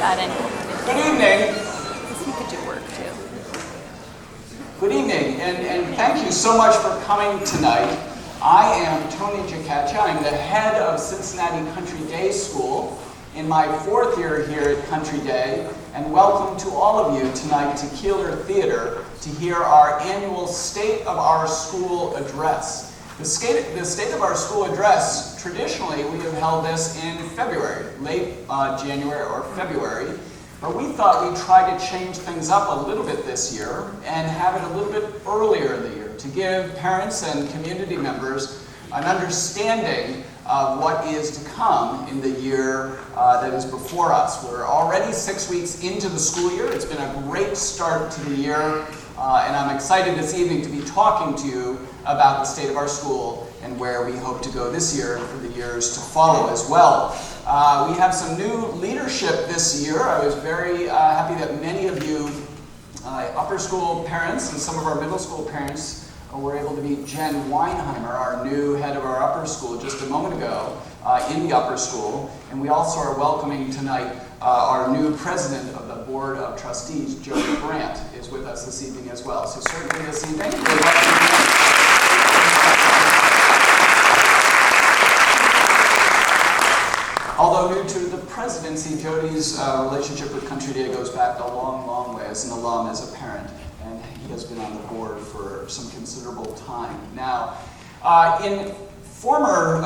add any. Good evening. You could do work too. Good evening, and thank you so much for coming tonight. I am Tony Giacaccia. I'm the head of Cincinnati Country Day School in my 4th year here at Country Day, and welcome to all of you tonight to Keeler Theater to hear our annual State of Our School Address. The State of Our School Address, traditionally we have held this in February, late January or February, but we thought we'd try to change things up a little bit this year and have it a little bit earlier in the year to give parents and community members an understanding of what is to come in the year that is before us. We're already 6 weeks into the school year. It's been a great start to the year, and I'm excited this evening to be talking to you about the state of our school and where we hope to go this year and for the years to follow as well. We have some new leadership this year. I was very happy that many of you upper school parents and some of our middle school parents were able to meet Jen Weinheimer, our new head of our upper school, just a moment ago in the upper school. And we also are welcoming tonight our new president of the Board of Trustees, Jody Brandt, is with us this evening as well. So certainly this evening, we'd like to Although new to the presidency, Jody's relationship with Country Day goes back a long, long way as an alum, as a parent, and he has been on the board for some considerable time. Now, in former,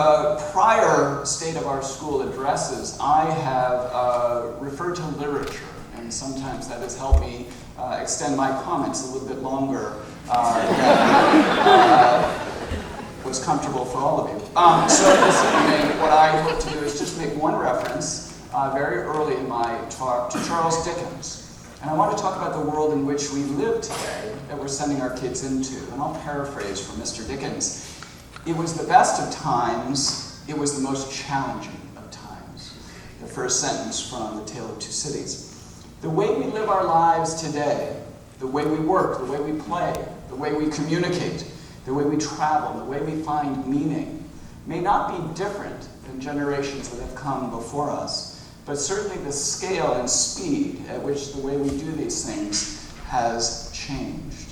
prior State of Our School addresses, I have referred to literature, and sometimes that has helped me extend my comments a little bit longer than was comfortable for all of you. So this evening, what I hope to do is just make one reference very early in my talk to Charles Dickens. And I want to talk about the world in which we live today that we're sending our kids into. And I'll paraphrase from Mr. Dickens. It was the best of times, it was the most challenging of times. The first sentence from The Tale of Two Cities. The way we live our lives today, the way we work, the way we play, the way we communicate, the way we travel, the way we find meaning, may not be different than generations that have come before us, but certainly the scale and speed at which the way we do these things has changed.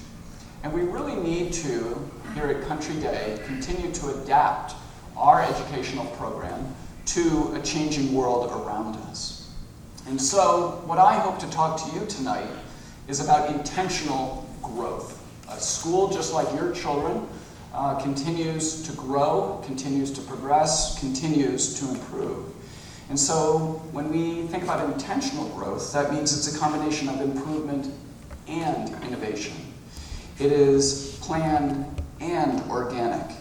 And we really need to, here at Country Day, continue to adapt our educational program to a changing world around us. And so, what I hope to talk to you tonight is about intentional growth. A school, just like your children, continues to grow, continues to progress, continues to improve. And so when we think about intentional growth, that means it's a combination of improvement and innovation. It is planned and organic,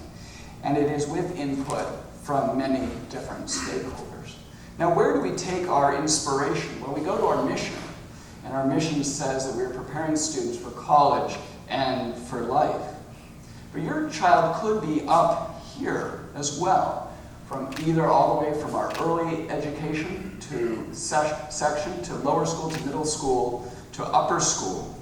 and it is with input from many different stakeholders. Now, where do we take our inspiration? Well, we go to our mission, and our mission says that we're preparing students for college and for life. But your child could be up here as well, from either all the way from our early education to section, to lower school, to middle school, to upper school.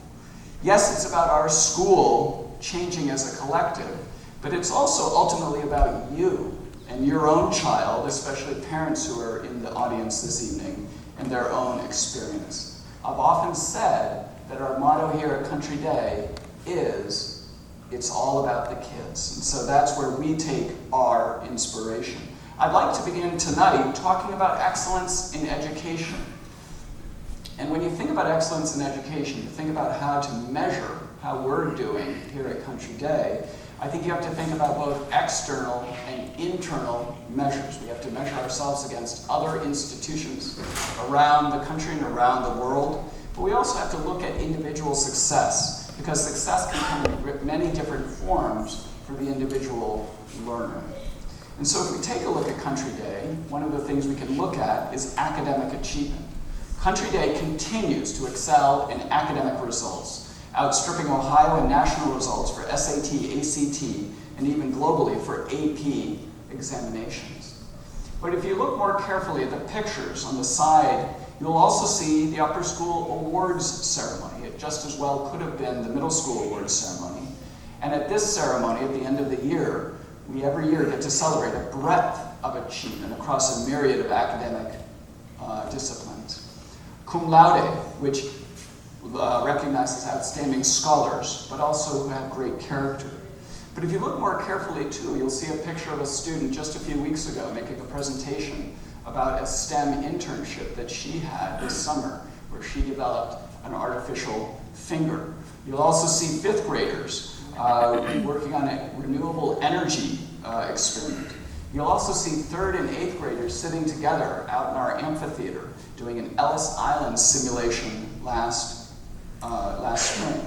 Yes, it's about our school changing as a collective, but it's also ultimately about you and your own child, especially parents who are in the audience this evening, and their own experience. I've often said that our motto here at Country Day is, it's all about the kids. And so that's where we take our inspiration. I'd like to begin tonight talking about excellence in education. And when you think about excellence in education, you think about how to measure how we're doing here at Country Day. I think you have to think about both external and internal measures. We have to measure ourselves against other institutions around the country and around the world. But we also have to look at individual success, because success can come in many different forms for the individual learner. And so if we take a look at Country Day, one of the things we can look at is academic achievement. Country Day continues to excel in academic results, outstripping Ohio in national results for SAT, ACT, and even globally for AP examinations. But if you look more carefully at the pictures on the side, you'll also see the upper school awards ceremony. It just as well could have been the middle school awards ceremony. And at this ceremony, at the end of the year, we every year get to celebrate a breadth of achievement across a myriad of academic disciplines. Cum laude, which recognizes outstanding scholars, but also who have great character. But if you look more carefully too, you'll see a picture of a student just a few weeks ago making a presentation about a STEM internship that she had this summer, where she developed an artificial finger. You'll also see fifth graders working on a renewable energy experiment. You'll also see third and eighth graders sitting together out in our amphitheater doing an Ellis Island simulation last spring.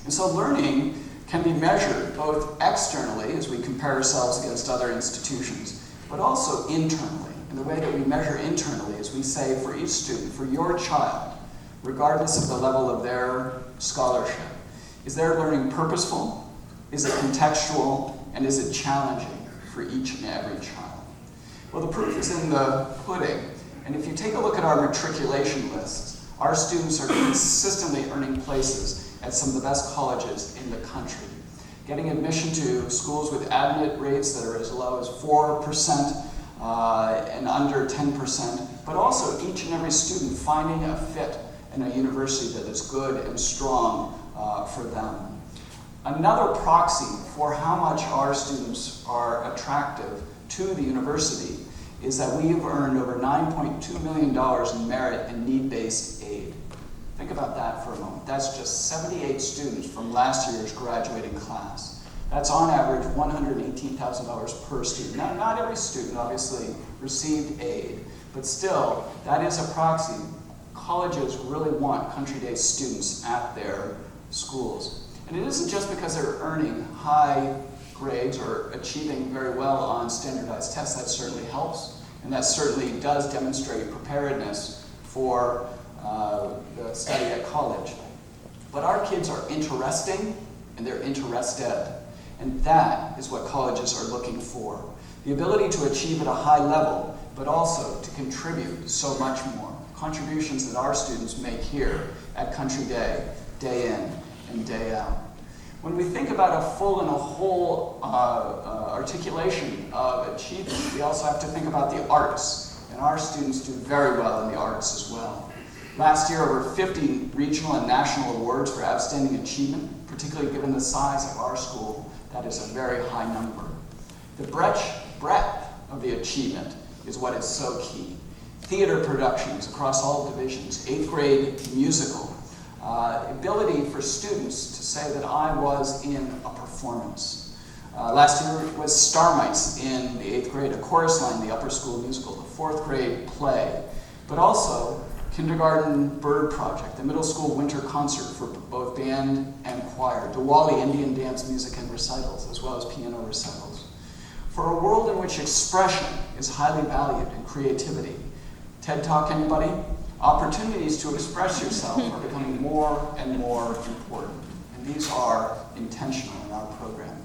And so learning can be measured both externally as we compare ourselves against other institutions, but also internally. And the way that we measure internally is we say for each student, for your child, regardless of the level of their scholarship, is their learning purposeful, is it contextual, and is it challenging for each and every child? Well, the proof is in the pudding. And if you take a look at our matriculation lists, our students are consistently earning places at some of the best colleges in the country. Getting admission to schools with admit rates that are as low as 4% and under 10%, but also each and every student finding a fit in a university that is good and strong for them. Another proxy for how much our students are attractive to the university is that we have earned over $9.2 million in merit and need-based aid. Think about that for a moment. That's just 78 students from last year's graduating class. That's on average $118,000 per student. Now, not every student obviously received aid, but still, that is a proxy. Colleges really want Country Day students at their schools. And it isn't just because they're earning high grades or achieving very well on standardized tests. That certainly helps, and that certainly does demonstrate preparedness for the study at college. But our kids are interesting, and they're interested. And that is what colleges are looking for. The ability to achieve at a high level, but also to contribute so much more. Contributions that our students make here at Country Day, day in and day out. When we think about a full and a whole articulation of achievement, we also have to think about the arts. And our students do very well in the arts as well. Last year, over 50 regional and national awards for outstanding achievement, particularly given the size of our school. That is a very high number. The breadth of the achievement is what is so key. Theater productions across all divisions, 8th grade musical, ability for students to say that I was in a performance. Last year it was Star Mice in the 8th grade, a chorus line, the upper school musical, the 4th grade play, but also Kindergarten Bird Project, the middle school winter concert for both band and choir, Diwali Indian dance music and recitals, as well as piano recitals. For a world in which expression is highly valued and creativity, TED Talk, anybody? Opportunities to express yourself are becoming more and more important, and these are intentional in our program.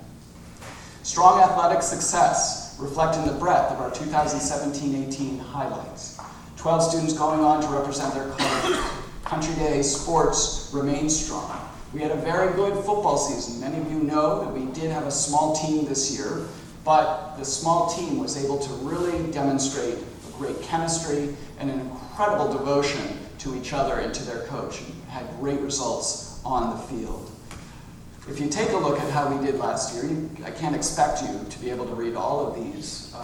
Strong athletic success reflecting the breadth of our 2017-18 highlights. 12 students going on to represent their college. Country Day sports remain strong. We had a very good football season. Many of you know that we did have a small team this year, but the small team was able to really demonstrate a great chemistry and an incredible devotion to each other and to their coach, and had great results on the field. If you take a look at how we did last year, I can't expect you to be able to read all of these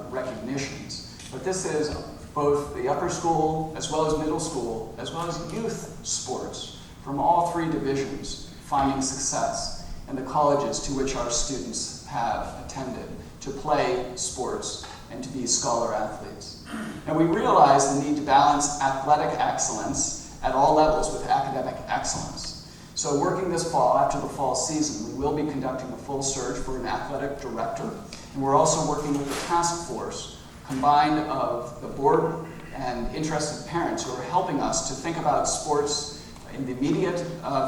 recognitions, but this is both the upper school, as well as middle school, as well as youth sports from all three divisions finding success, and the colleges to which our students have attended to play sports and to be scholar athletes. And we realize the need to balance athletic excellence at all levels with academic excellence. So working this fall, after the fall season, we will be conducting a full search for an athletic director, and we're also working with the task force combined of the board and interested parents who are helping us to think about sports in the immediate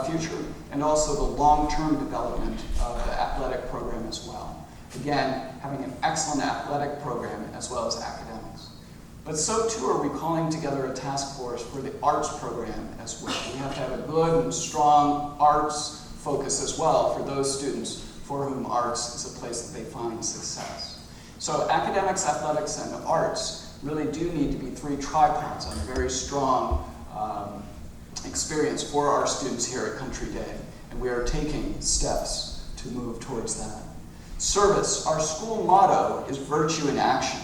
future and also the long-term development of the athletic program as well. Again, having an excellent athletic program as well as academics. But so too are we calling together a task force for the arts program as well. We have to have a good and strong arts focus as well for those students for whom arts is a place that they find success. So academics, athletics, and arts really do need to be three tripods on a very strong experience for our students here at Country Day, and we are taking steps to move towards that. Service, our school motto is virtue in action,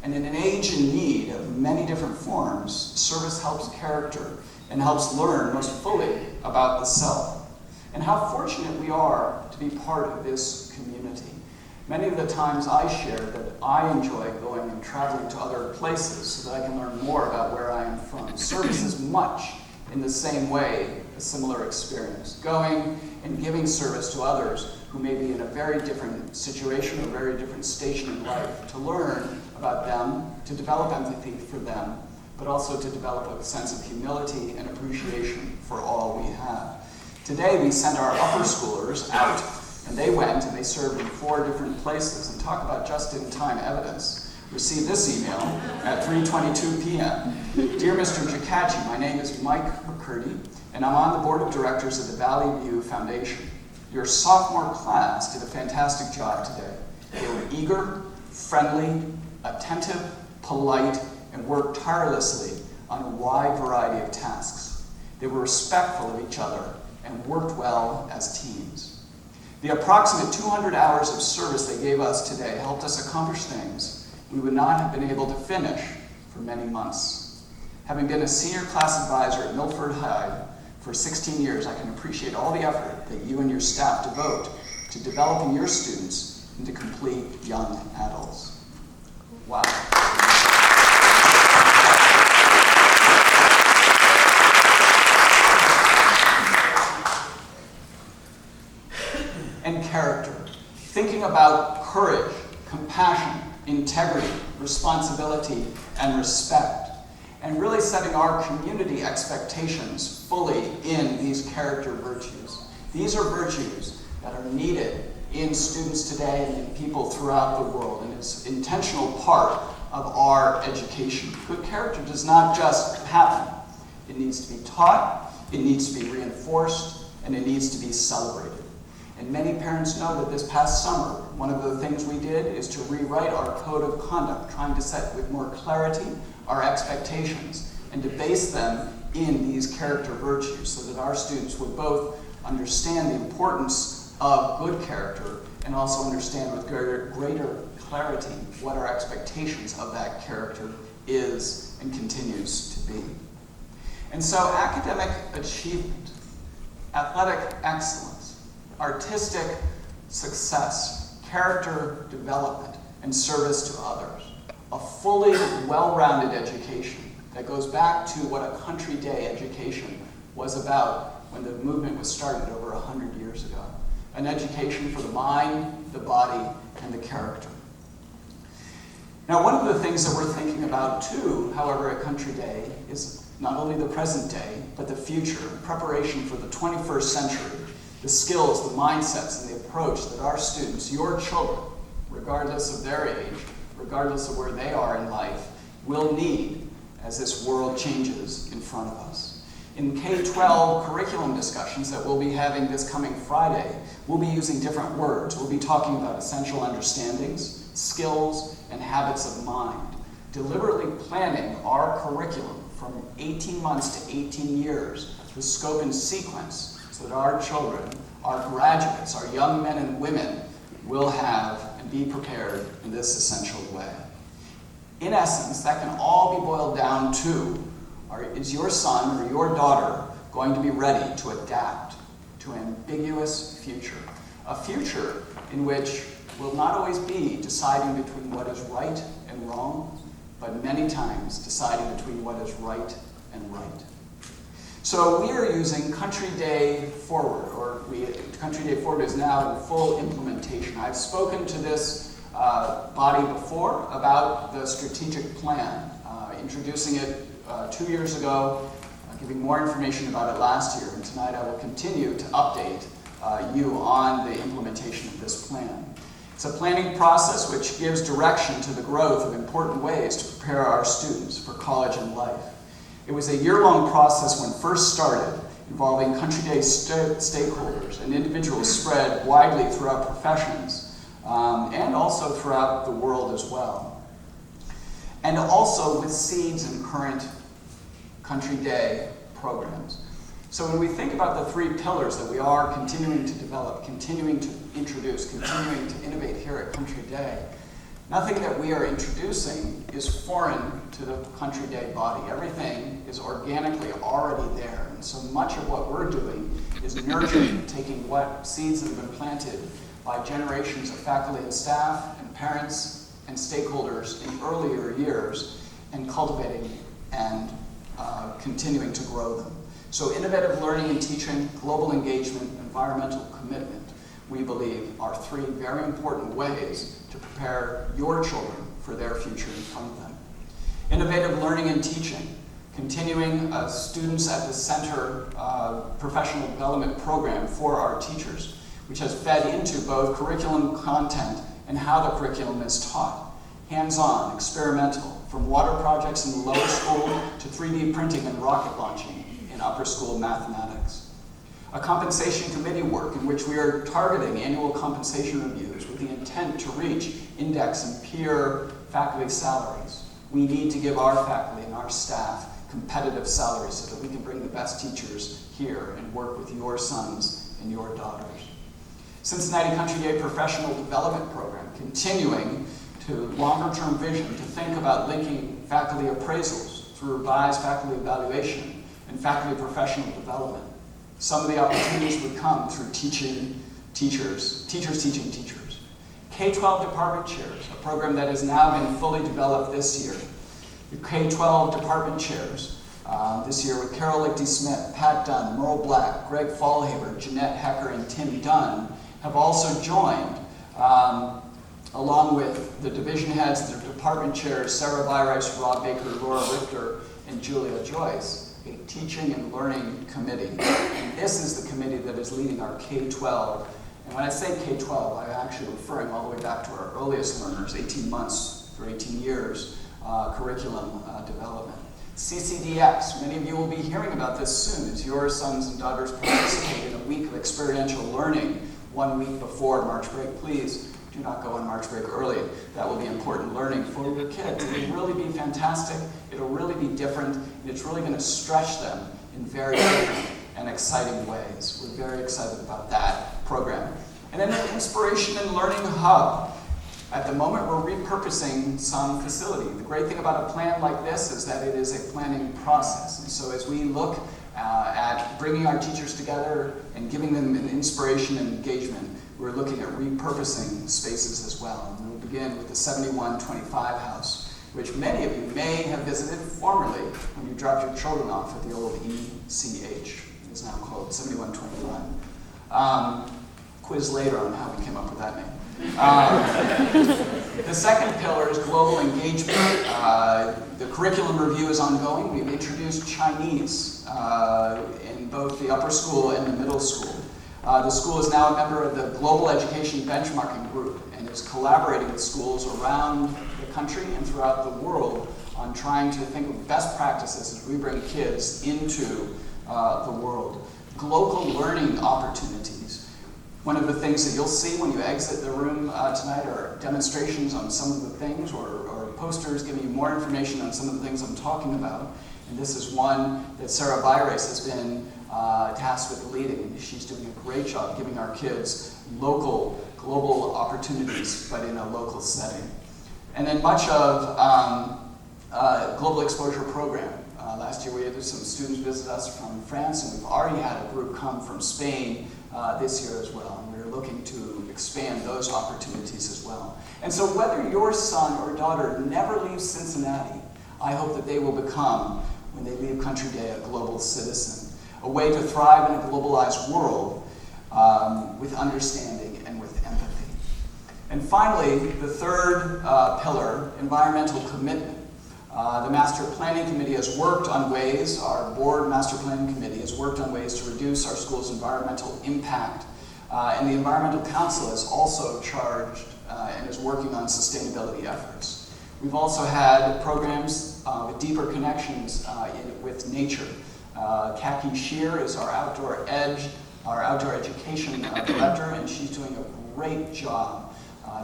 and in an age in need of many different forms, service helps character and helps learn most fully about the self, and how fortunate we are to be part of this community. Many of the times I share that I enjoy going and traveling to other places so that I can learn more about where I am from. Service is much in the same way, a similar experience. Going and giving service to others who may be in a very different situation or very different station in life, to learn about them, to develop empathy for them, but also to develop a sense of humility and appreciation for all we have. Today we send our upper schoolers out, and they went and they served in 4 different places. And talk about just-in-time evidence. Received this email at 3:22 p.m. Dear Mr. Jakachi, my name is Mike McCurdy, and I'm on the board of directors of the Valley View Foundation. Your sophomore class did a fantastic job today. They were eager, friendly, attentive, polite, and worked tirelessly on a wide variety of tasks. They were respectful of each other and worked well as teams. The approximate 200 hours of service they gave us today helped us accomplish things we would not have been able to finish for many months. Having been a senior class advisor at Milford High for 16 years, I can appreciate all the effort that you and your staff devote to developing your students into complete young adults. Wow. And character. Thinking about courage, compassion, integrity, responsibility, and respect. And really setting our community expectations fully in these character virtues. These are virtues that are needed in students today and in people throughout the world. And it's an intentional part of our education. Good character does not just happen. It needs to be taught, it needs to be reinforced, and it needs to be celebrated. And many parents know that this past summer, one of the things we did is to rewrite our code of conduct, trying to set with more clarity our expectations and to base them in these character virtues so that our students would both understand the importance of good character and also understand with greater clarity what our expectations of that character is and continues to be. And so academic achievement, athletic excellence, artistic success, character development, and service to others. A fully well-rounded education that goes back to what a Country Day education was about when the movement was started over 100 years ago. An education for the mind, the body, and the character. Now, one of the things that we're thinking about too, however, at Country Day is not only the present day, but the future, preparation for the 21st century. The skills, the mindsets, and the approach that our students, your children, regardless of their age, regardless of where they are in life, will need as this world changes in front of us. In K-12 curriculum discussions that we'll be having this coming Friday, we'll be using different words. We'll be talking about essential understandings, skills, and habits of mind, deliberately planning our curriculum from 18 months to 18 years, the scope and sequence, so that our children, our graduates, our young men and women will have and be prepared in this essential way. In essence, that can all be boiled down to, is your son or your daughter going to be ready to adapt to an ambiguous future? A future in which will not always be deciding between what is right and wrong, but many times deciding between what is right and right. So we are using Country Day Forward, Country Day Forward is now in full implementation. I've spoken to this body before about the strategic plan, introducing it 2 years ago, giving more information about it last year, and tonight I will continue to update you on the implementation of this plan. It's a planning process which gives direction to the growth of important ways to prepare our students for college and life. It was a year-long process when first started, involving Country Day stakeholders and individuals spread widely throughout professions and also throughout the world as well. And also with seeds in current Country Day programs. So when we think about the three pillars that we are continuing to develop, continuing to introduce, continuing to innovate here at Country Day, nothing that we are introducing is foreign to the Country Day body. Everything is organically already there. And so much of what we're doing is nurturing, taking what seeds that have been planted by generations of faculty and staff and parents and stakeholders in earlier years and cultivating and continuing to grow them. So innovative learning and teaching, global engagement, environmental commitment, we believe, are three very important ways to prepare your children for their future in front of them. Innovative learning and teaching, continuing Students at the Center professional development program for our teachers, which has fed into both curriculum content and how the curriculum is taught. Hands-on, experimental, from water projects in the lower school to 3D printing and rocket launching in upper school mathematics. A compensation committee work in which we are targeting annual compensation reviews with the intent to reach index and peer faculty salaries. We need to give our faculty and our staff competitive salaries so that we can bring the best teachers here and work with your sons and your daughters. Cincinnati Country Day Professional Development Program, continuing to longer-term vision to think about linking faculty appraisals through revised faculty evaluation and faculty professional development. Some of the opportunities would come through teaching teachers teaching teachers. K-12 department chairs, a program that has now been fully developed this year. The K-12 department chairs this year with Carol Lichty-Smith, Pat Dunn, Merle Black, Greg Fallhaber, Jeanette Hecker, and Tim Dunn have also joined, along with the division heads, the department chairs, Sarah Byrice, Rob Baker, Laura Richter, and Julia Joyce, a teaching and learning committee. And this is the committee that is leading our K-12. And when I say K-12, I'm actually referring all the way back to our earliest learners, 18 months through 18 years, curriculum development. CCDS, many of you will be hearing about this soon as your sons and daughters participate in a week of experiential learning 1 week before March break. Please do not go on March break early. That will be important learning for your kids. It will really be fantastic. It'll really be different, and it's really going to stretch them in very different and exciting ways. We're very excited about that program. And then the Inspiration and Learning Hub. At the moment, we're repurposing some facility. The great thing about a plan like this is that it is a planning process. And so as we look at bringing our teachers together and giving them an inspiration and engagement, we're looking at repurposing spaces as well. And we'll begin with the 7125 house, which many of you may have visited formerly when you dropped your children off at the old ECH. It is now called 7121. Quiz later on how we came up with that name. The second pillar is global engagement. The curriculum review is ongoing. We've introduced Chinese in both the upper school and the middle school. The school is now a member of the Global Education Benchmarking Group and is collaborating with schools around the country and throughout the world on trying to think of best practices as we bring kids into the world. Global learning opportunities. One of the things that you'll see when you exit the room tonight are demonstrations on some of the things or posters giving you more information on some of the things I'm talking about. And this is one that Sarah Byrice has been tasked with leading. And she's doing a great job giving our kids local, global opportunities, but in a local setting. And then much of Global Exposure Program. Last year we had some students visit us from France, and we've already had a group come from Spain this year as well. And we're looking to expand those opportunities as well. And so whether your son or daughter never leaves Cincinnati, I hope that they will become, when they leave Country Day, a global citizen, a way to thrive in a globalized world with understanding and with empathy. And finally, the third pillar, environmental commitment. The Master Planning Committee has worked on ways, our board Master Planning Committee has worked on ways to reduce our school's environmental impact. And the Environmental Council is also charged and is working on sustainability efforts. We've also had programs with deeper connections with nature. Kaki Shear is our outdoor education director, and she's doing a great job.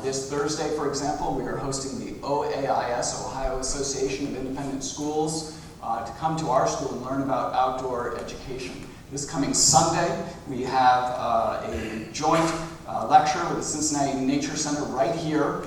This Thursday, for example, we are hosting the OAIS, Ohio Association of Independent Schools, to come to our school and learn about outdoor education. This coming Sunday, we have a joint lecture with the Cincinnati Nature Center right here,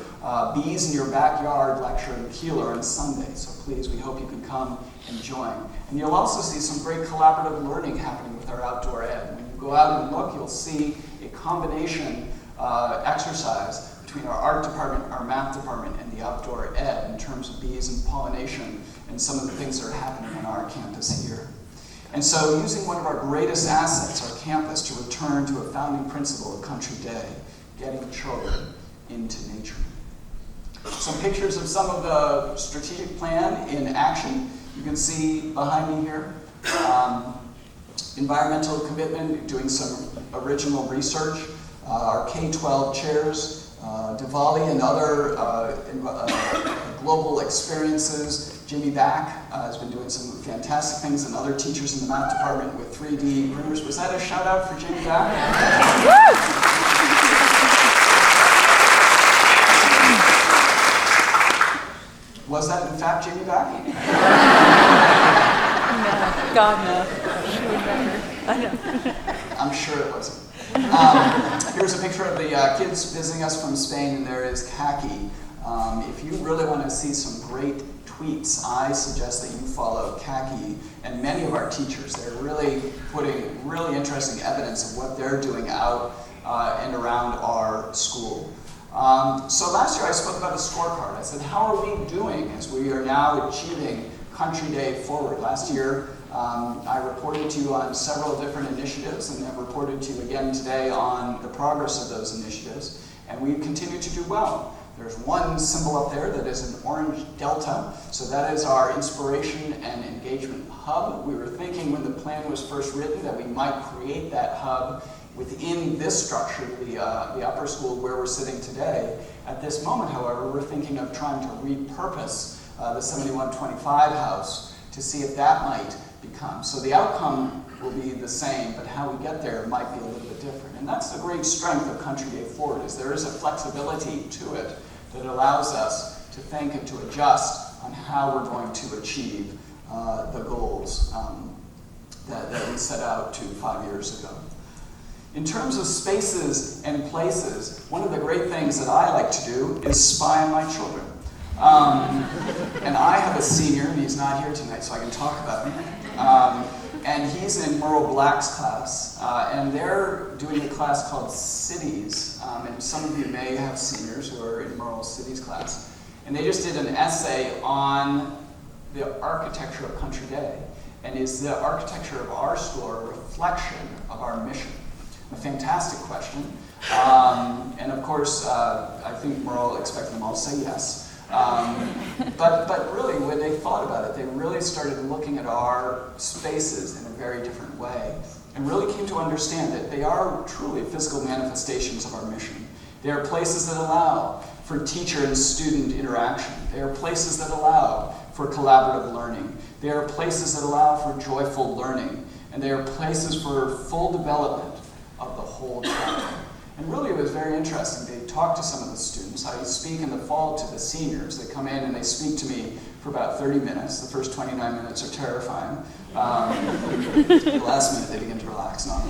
Bees in Your Backyard lecture in Keeler on Sunday. So please, we hope you can come and join. And you'll also see some great collaborative learning happening with our outdoor ed. When you go out and look, you'll see a combination exercise between our art department, our math department, and the outdoor ed in terms of bees and pollination and some of the things that are happening on our campus here. And so using one of our greatest assets, our campus, to return to a founding principle of Country Day, getting children into nature. Some pictures of some of the strategic plan in action. You can see behind me here, environmental commitment, doing some original research, our K-12 chairs, Diwali and other global experiences. Jimmy Back has been doing some fantastic things, and other teachers in the math department with 3D printers. Was that a shout out for Jimmy Back? Was that in fact Jimmy Back? No, God no. She would never. I know. I'm sure it wasn't. Here's a picture of the kids visiting us from Spain, and there is Khaki. If you really want to see some great tweets, I suggest that you follow Khaki and many of our teachers. They're really putting really interesting evidence of what they're doing out and around our school. So last year I spoke about a scorecard. I said, how are we doing as we are now achieving Country Day forward? Last year I reported to you on several different initiatives, and I've reported to you again today on the progress of those initiatives, and we continue to do well. There's one symbol up there that is an orange delta, so that is our inspiration and engagement hub. We were thinking when the plan was first written that we might create that hub within this structure, the upper school where we're sitting today. At this moment, however, we're thinking of trying to repurpose the 7125 house to see if that might become. So the outcome will be the same, but how we get there might be a little bit different. And that's the great strength of Country Day Forward, is there is a flexibility to it that allows us to think and to adjust on how we're going to achieve the goals that we set out to 5 years ago. In terms of spaces and places, one of the great things that I like to do is spy on my children. And I have a senior, and he's not here tonight, so I can talk about him. And he's in Merle Black's class, and they're doing a class called Cities. And some of you may have seniors who are in Merle's Cities class. And they just did an essay on the architecture of Country Day. And is the architecture of our school a reflection of our mission? A fantastic question. And of course, I think Merle expected them all to say yes. But really, when they thought about it, they really started looking at our spaces in a very different way, and really came to understand that they are truly physical manifestations of our mission. They are places that allow for teacher and student interaction. They are places that allow for collaborative learning. They are places that allow for joyful learning. And they are places for full development of the whole child. And really it was very interesting. They talked to some of the students. I speak in the fall to the seniors. They come in and they speak to me for about 30 minutes. The first 29 minutes are terrifying. The last minute they begin to relax. No,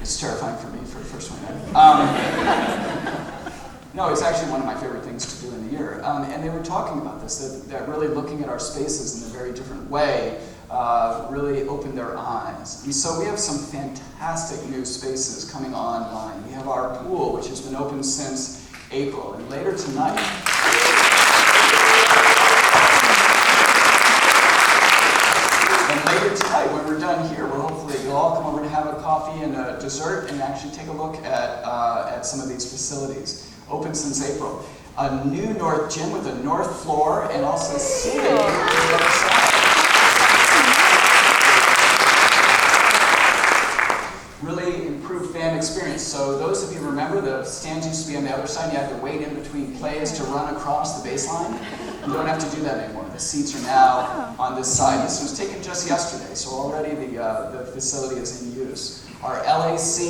it's terrifying for me for the first 29 minutes. No, it's actually one of my favorite things to do in the year. And they were talking about this, that really looking at our spaces in a very different way really opened their eyes. And so we have some fantastic new spaces coming online. We have our pool, which has been open since April. And later tonight, when we're done here, we'll hopefully you'll all come over to have a coffee and a dessert and actually take a look at some of these facilities. Open since April. A new north gym with a north floor and also seating on the other side. Really improved fan experience. So those of you remember, the stands used to be on the other side. You had to wait in between plays to run across the baseline. You don't have to do that anymore. The seats are now on this side. This was taken just yesterday, so already the facility is in use. Our LAC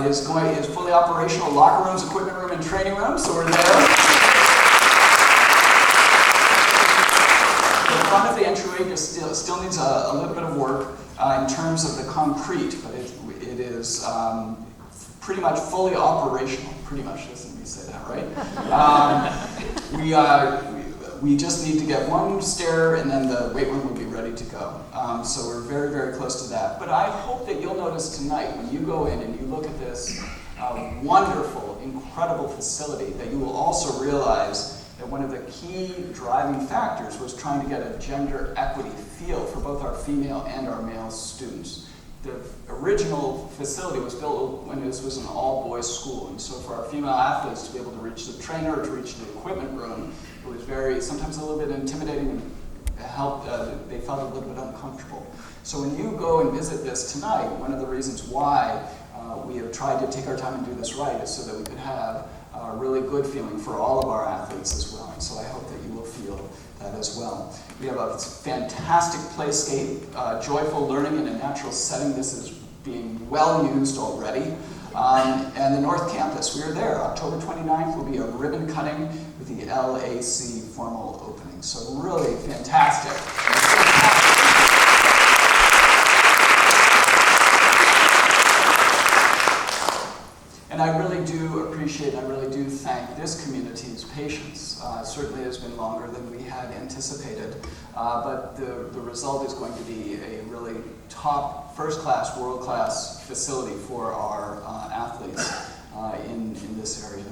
is fully operational. Locker rooms, equipment room, and training room, so we're there. The front of the entryway just still needs a little bit of work in terms of the concrete, but it is pretty much fully operational. Pretty much, listen to me say that, right? We just need to get one stair, and then the weight room will be ready to go. So we're very, very close to that. But I hope that you'll notice tonight, when you go in and you look at this wonderful, incredible facility, that you will also realize that one of the key driving factors was trying to get a gender equity feel for both our female and our male students. The original facility was built when this was an all-boys school, and so for our female athletes to be able to reach the trainer or to reach the equipment room, it was sometimes a little bit intimidating and they felt a little bit uncomfortable. So when you go and visit this tonight, one of the reasons why we have tried to take our time and do this right is so that we could have a really good feeling for all of our athletes as well. And so I hope that you will feel that as well. We have a fantastic playscape, joyful learning in a natural setting. This is being well used already. And the North Campus, we are there. October 29th will be a ribbon cutting with the LAC formal opening. So really fantastic. And I really do appreciate, I really do thank this community's patience. It certainly has been longer than we had anticipated, but the result is going to be a really top, first-class, world-class facility for our athletes in this area.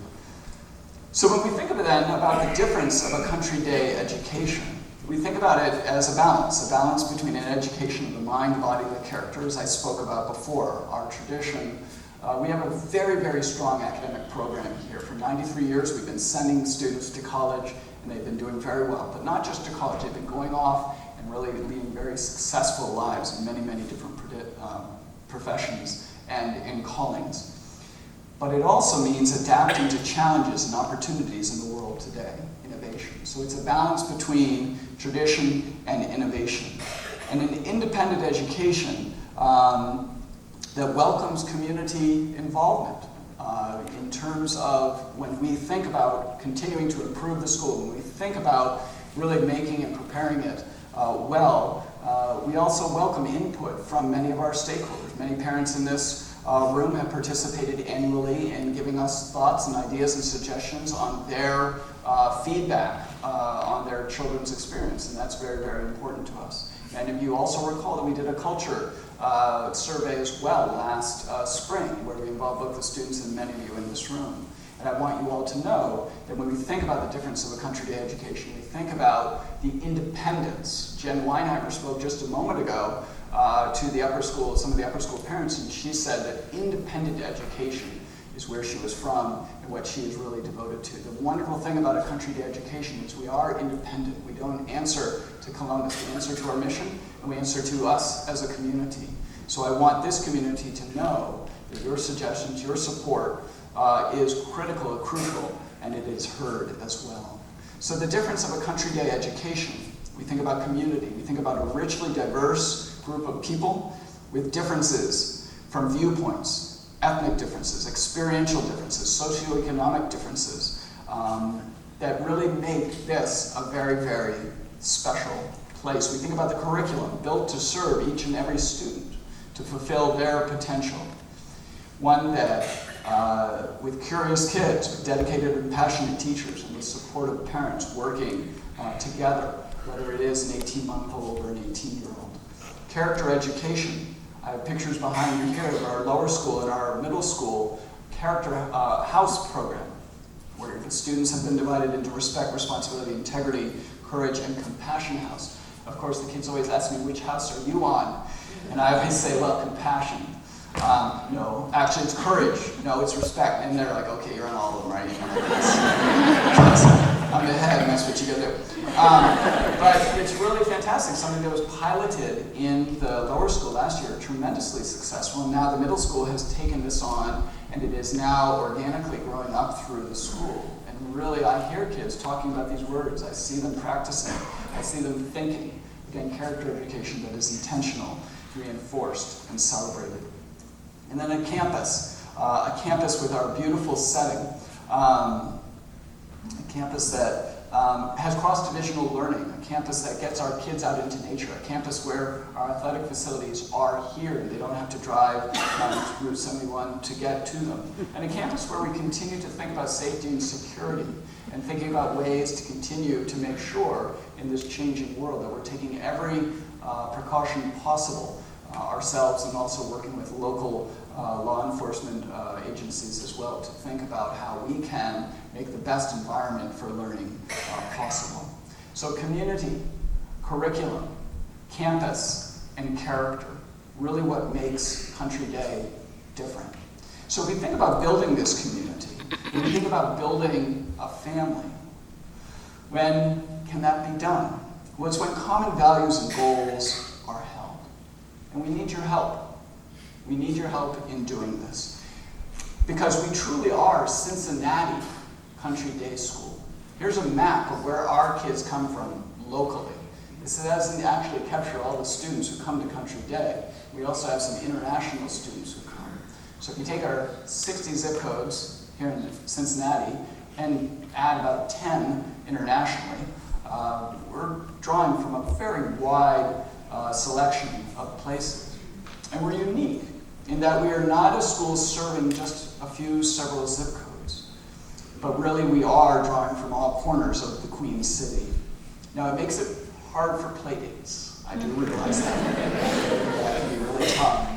So when we think about the difference of a country day education, we think about it as a balance between an education of the mind, body, and the character, as I spoke about before, our tradition. We have a very, very strong academic program here. For 93 years, we've been sending students to college, and they've been doing very well. But not just to college, they've been going off and really leading very successful lives in many, many different professions and callings. But it also means adapting to challenges and opportunities in the world today, innovation. So it's a balance between tradition and innovation. And an independent education that welcomes community involvement in terms of when we think about continuing to improve the school, when we think about really making and preparing it we also welcome input from many of our stakeholders. Many parents in this room have participated annually in giving us thoughts and ideas and suggestions on their feedback on their children's experience, and that's very, very important to us. Many of you also recall that we did a culture survey as well last spring, where we involved both the students and many of you in this room. And I want you all to know that when we think about the difference of a country day education, we think about the independence. Jen Weinheimer spoke just a moment ago to the upper school, some of the upper school parents, and she said that independent education is where she was from and what she is really devoted to. The wonderful thing about a country day education is we are independent. We don't answer to Columbus, we answer to our mission, and we answer to us as a community. So I want this community to know that your suggestions, your support is critical, crucial, and it is heard as well. So the difference of a country day education, we think about community, we think about a richly diverse group of people with differences from viewpoints, ethnic differences, experiential differences, socioeconomic differences, that really make this a very, very special place. We think about the curriculum built to serve each and every student, to fulfill their potential. One that, with curious kids, with dedicated and passionate teachers, and with supportive parents working together, whether it is an 18-month-old or an 18-year-old. Character education. I have pictures behind me here of our lower school and our middle school character house program, where the students have been divided into respect, responsibility, integrity, courage, and compassion house. Of course, the kids always ask me, which house are you on? And I always say, well, compassion. No, actually it's courage. No, it's respect. And they're like, okay, you're on all of them, right? I'm the head, and that's what you gotta do. But it's really fantastic. Something that was piloted in the lower school last year, tremendously successful. And now the middle school has taken this on, and it is now organically growing up through the school. And really, I hear kids talking about these words. I see them practicing. I see them thinking. Again, character education that is intentional, reinforced, and celebrated. And then a campus with our beautiful setting. A campus that has cross-divisional learning, a campus that gets our kids out into nature, a campus where our athletic facilities are here and they don't have to drive down Route 71 to get to them, and a campus where we continue to think about safety and security and thinking about ways to continue to make sure in this changing world that we're taking every precaution possible ourselves and also working with local law enforcement agencies as well to think about how we can make the best environment for learning possible. So community, curriculum, campus, and character, really what makes Country Day different. So if we think about building this community, when we think about building a family, when can that be done? Well, it's when common values and goals are held. And we need your help. We need your help in doing this. Because we truly are Cincinnati Country Day School. Here's a map of where our kids come from locally. This doesn't actually capture all the students who come to Country Day. We also have some international students who come. So if you take our 60 zip codes here in Cincinnati and add about 10 internationally, we're drawing from a very wide selection of places. And we're unique in that we are not a school serving just several zip codes, but really we are drawing from all corners of the Queen City. Now it makes it hard for playdates. I do realize that. That can be really tough,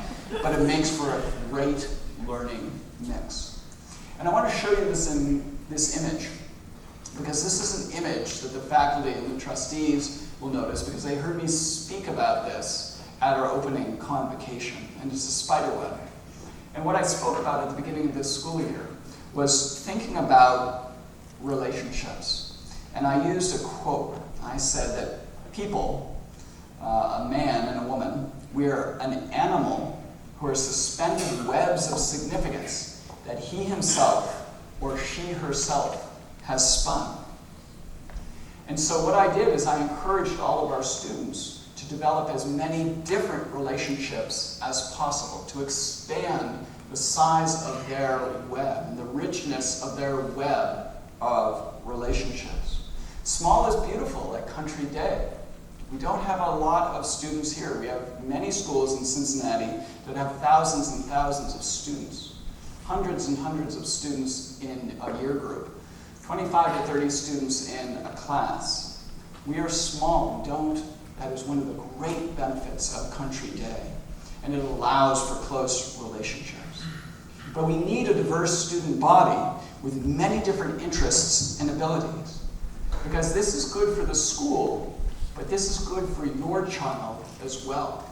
but it makes for a great learning mix. And I want to show you this in this image, because this is an image that the faculty and the trustees will notice because they heard me speak about this at our opening convocation, and it's a spider web. And what I spoke about at the beginning of this school year was thinking about relationships. And I used a quote. I said that people, a man and a woman, we are an animal who are suspended in webs of significance that he himself or she herself has spun. And so what I did is I encouraged all of our students to develop as many different relationships as possible, to expand the size of their web and the richness of their web of relationships. Small is beautiful, like Country Day. We don't have a lot of students here. We have many schools in Cincinnati that have thousands and thousands of students, hundreds and hundreds of students in a year group, 25 to 30 students in a class. We are small. That is one of the great benefits of Country Day, and it allows for close relationships. But we need a diverse student body with many different interests and abilities, because this is good for the school, but this is good for your child as well.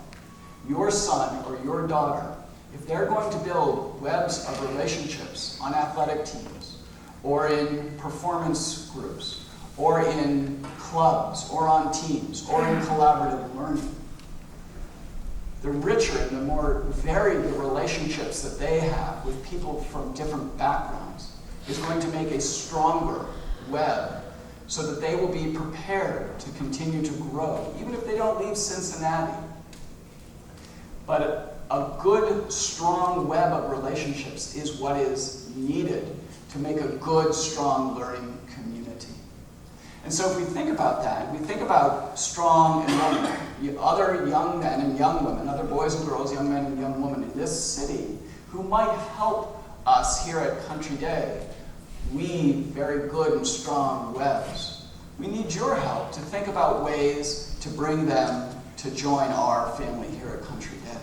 Your son or your daughter, if they're going to build webs of relationships on athletic teams, or in performance groups, or in clubs, or on teams, or in collaborative learning, the richer and the more varied the relationships that they have with people from different backgrounds is going to make a stronger web so that they will be prepared to continue to grow, even if they don't leave Cincinnati. But a good, strong web of relationships is what is needed to make a good, strong learning community. And so if we think about that, we think about strong enrollment, other young men and young women, other boys and girls, young men and young women in this city who might help us here at Country Day weave very good and strong webs. We need your help to think about ways to bring them to join our family here at Country Day.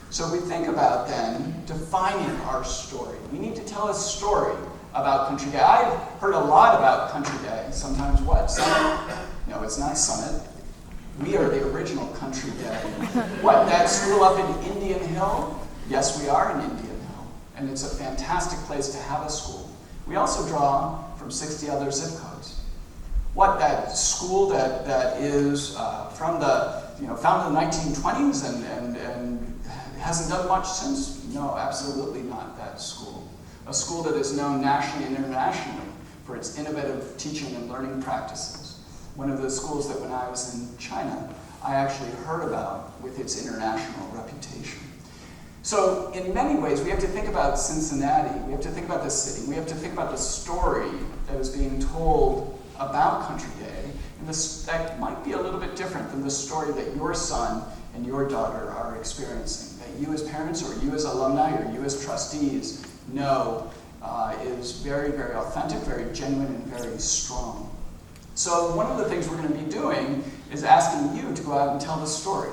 So we think about then defining our story. We need to tell a story about Country Day. I've heard a lot about Country Day. Sometimes what? Summit? No, it's not Summit. We are the original Country Day. What, that school up in Indian Hill? Yes, we are in Indian Hill. And it's a fantastic place to have a school. We also draw from 60 other zip codes. What, that school that is from the, founded in the 1920s and hasn't done much since? No, absolutely not that school. A school that is known nationally and internationally for its innovative teaching and learning practices. One of the schools that when I was in China, I actually heard about with its international reputation. So in many ways, we have to think about Cincinnati, we have to think about the city, we have to think about the story that is being told about Country Day, and that might be a little bit different than the story that your son and your daughter are experiencing, that you as parents or you as alumni or you as trustees know is very, very authentic, very genuine, and very strong. So one of the things we're going to be doing is asking you to go out and tell the story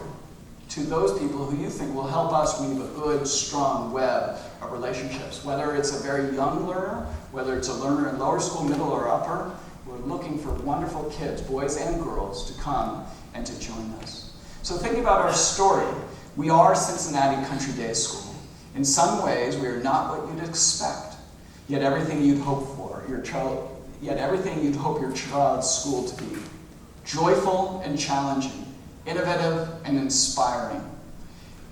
to those people who you think will help us weave a good, strong web of relationships. Whether it's a very young learner, whether it's a learner in lower school, middle, or upper, we're looking for wonderful kids, boys and girls, to come and to join us. So thinking about our story, we are Cincinnati Country Day School. In some ways, we are not what you'd expect, yet everything you'd hope for everything you'd hope your child's school to be. Joyful and challenging, innovative and inspiring,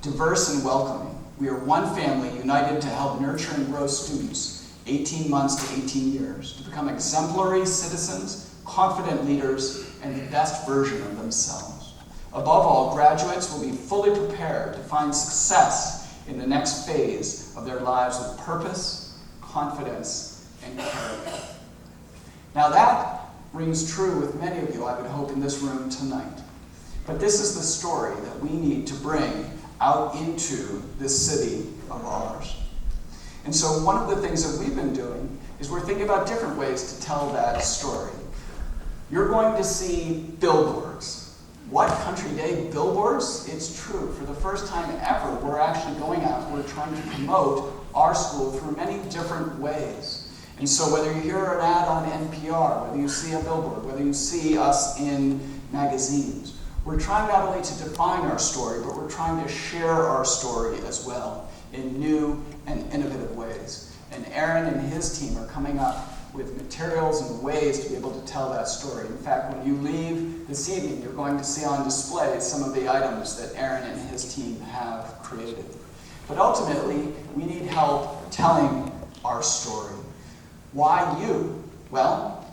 diverse and welcoming. We are one family united to help nurture and grow students 18 months to 18 years to become exemplary citizens, confident leaders, and the best version of themselves. Above all, graduates will be fully prepared to find success in the next phase of their lives with purpose, confidence, and character. Now that rings true with many of you, I would hope, in this room tonight. But this is the story that we need to bring out into this city of ours. And so one of the things that we've been doing is we're thinking about different ways to tell that story. You're going to see billboards. What, Country Day billboards? It's true. For the first time ever, we're actually going out, we're trying to promote our school through many different ways. And so whether you hear an ad on NPR, whether you see a billboard, whether you see us in magazines, we're trying not only to define our story, but we're trying to share our story as well in new and innovative ways. And Aaron and his team are coming up with materials and ways to be able to tell that story. In fact, when you leave this evening, you're going to see on display some of the items that Aaron and his team have created. But ultimately, we need help telling our story. Why you? Well,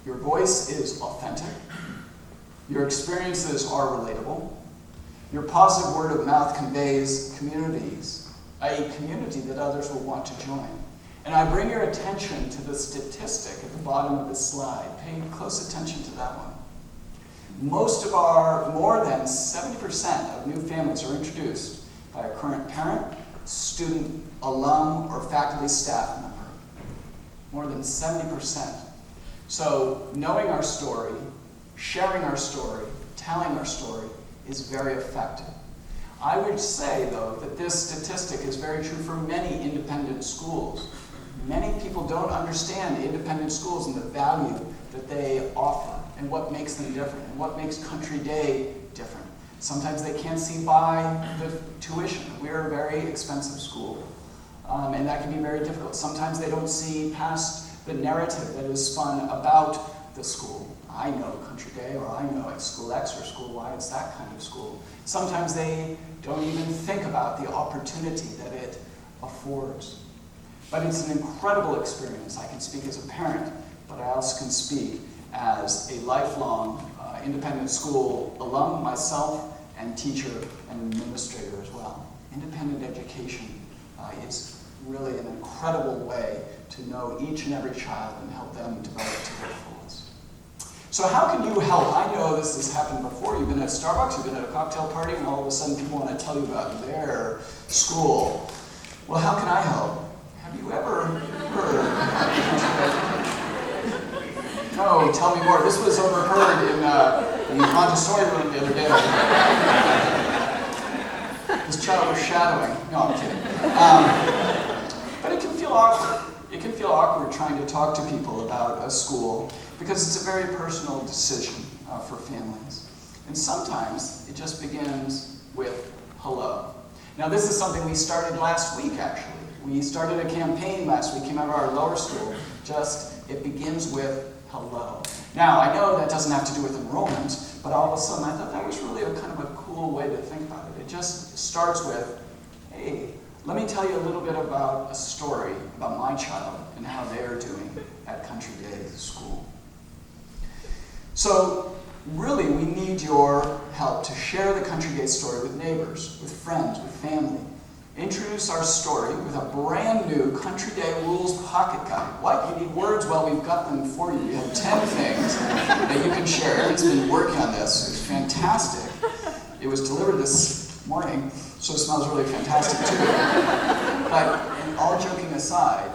your voice is authentic. Your experiences are relatable. Your positive word of mouth conveys a community that others will want to join. And I bring your attention to the statistic at the bottom of the slide. Pay close attention to that one. More than 70% of new families are introduced by a current parent, student, alum, or faculty staff member. More than 70%. So knowing our story, sharing our story, telling our story is very effective. I would say, though, that this statistic is very true for many independent schools. Many people don't understand independent schools and the value that they offer and what makes them different and what makes Country Day different. Sometimes they can't see by the tuition. We're a very expensive school, and that can be very difficult. Sometimes they don't see past the narrative that is spun about the school. I know Country Day, or I know at School X or School Y, it's that kind of school. Sometimes they don't even think about the opportunity that it affords. But it's an incredible experience. I can speak as a parent, but I also can speak as a lifelong independent school alum myself, and teacher and administrator as well. Independent education is really an incredible way to know each and every child and help them develop to their fullest. So how can you help? I know this has happened before. You've been at Starbucks, you've been at a cocktail party, and all of a sudden people want to tell you about their school. Well, how can I help? Have you ever heard? No, tell me more. This was overheard in the Montessori room the other day. This child was shadowing. No, I'm kidding. But it can feel awkward. It can feel awkward trying to talk to people about a school because it's a very personal decision for families. And sometimes it just begins with hello. Now this is something we started last week, actually. We started a campaign last week, came out of our lower school, it begins with hello. Now, I know that doesn't have to do with enrollment, but all of a sudden I thought that was really a kind of a cool way to think about it. It just starts with, hey, let me tell you a little bit about a story about my child and how they're doing at Country Day School. So, really, we need your help to share the Country Day story with neighbors, with friends, with family. introduce our story with a brand new Country Day Rules Pocket Guide. What? You need words? Well, we've got them for you. We have 10 things that you can share. Erin's been working on this. It's fantastic. It was delivered this morning, so it smells really fantastic too. But all joking aside,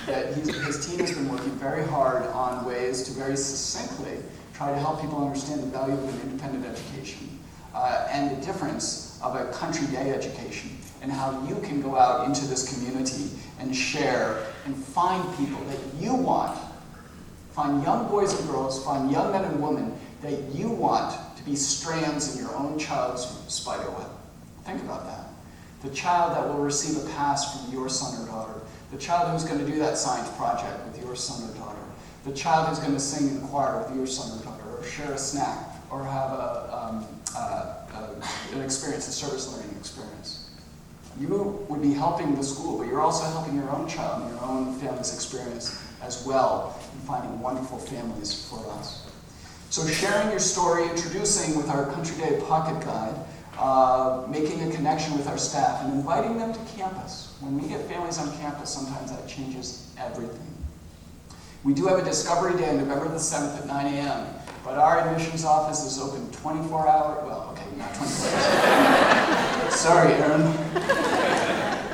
that his team has been working very hard on ways to very succinctly try to help people understand the value of an independent education and the difference of a country day education and how you can go out into this community and share and find people that you want, find young boys and girls, find young men and women that you want to be strands in your own child's spider web. Think about that. The child that will receive a pass from your son or daughter, the child who's going to do that science project with your son or daughter, the child who's going to sing in the choir with your son or daughter, or share a snack, or have an experience, a service learning experience. You would be helping the school, but you're also helping your own child and your own family's experience as well in finding wonderful families for us. So sharing your story, introducing with our Country Day Pocket Guide, making a connection with our staff, and inviting them to campus. When we get families on campus, sometimes that changes everything. We do have a Discovery Day on November the 7th at 9 a.m., but our admissions office is open 24 hours, well, okay, not 24 hours. Sorry, Erin.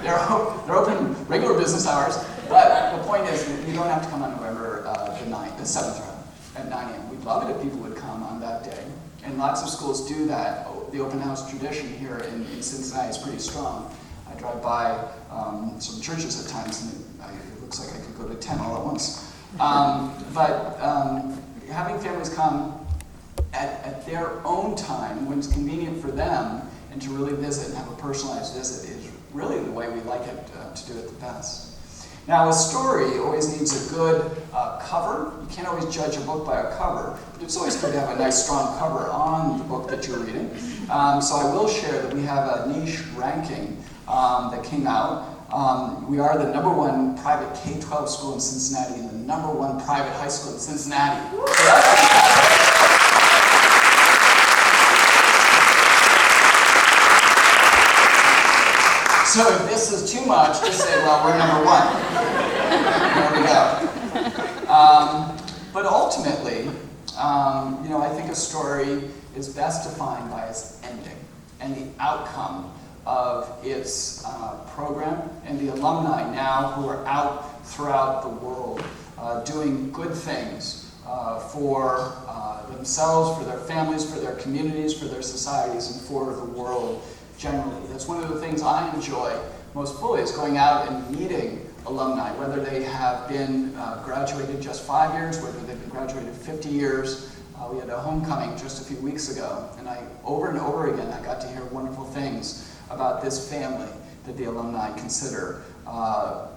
They're open regular business hours, but the point is you don't have to come on November the 7th at 9 a.m. We'd love it if people would come on that day, and lots of schools do that. The open house tradition here in Cincinnati is pretty strong. I drive by some churches at times, and it looks like I could go to 10 all at once. But having families come at their own time, when it's convenient for them, and to really visit and have a personalized visit is really the way we like it to do it the best. Now, a story always needs a good cover. You can't always judge a book by a cover, but it's always good to have a nice, strong cover on the book that you're reading. So I will share that we have a niche ranking that came out. We are the #1 private K-12 school in Cincinnati and the #1 private high school in Cincinnati. So if this is too much, just say, well, we're #1. There we go. But ultimately, I think a story is best defined by its ending and the outcome of its program and the alumni now who are out throughout the world doing good things for themselves, for their families, for their communities, for their societies, and for the world generally. That's one of the things I enjoy most fully, is going out and meeting alumni, whether they have been graduated just 5 years, whether they've been graduated 50 years. We had a homecoming just a few weeks ago, and over and over again, I got to hear wonderful things about this family that the alumni consider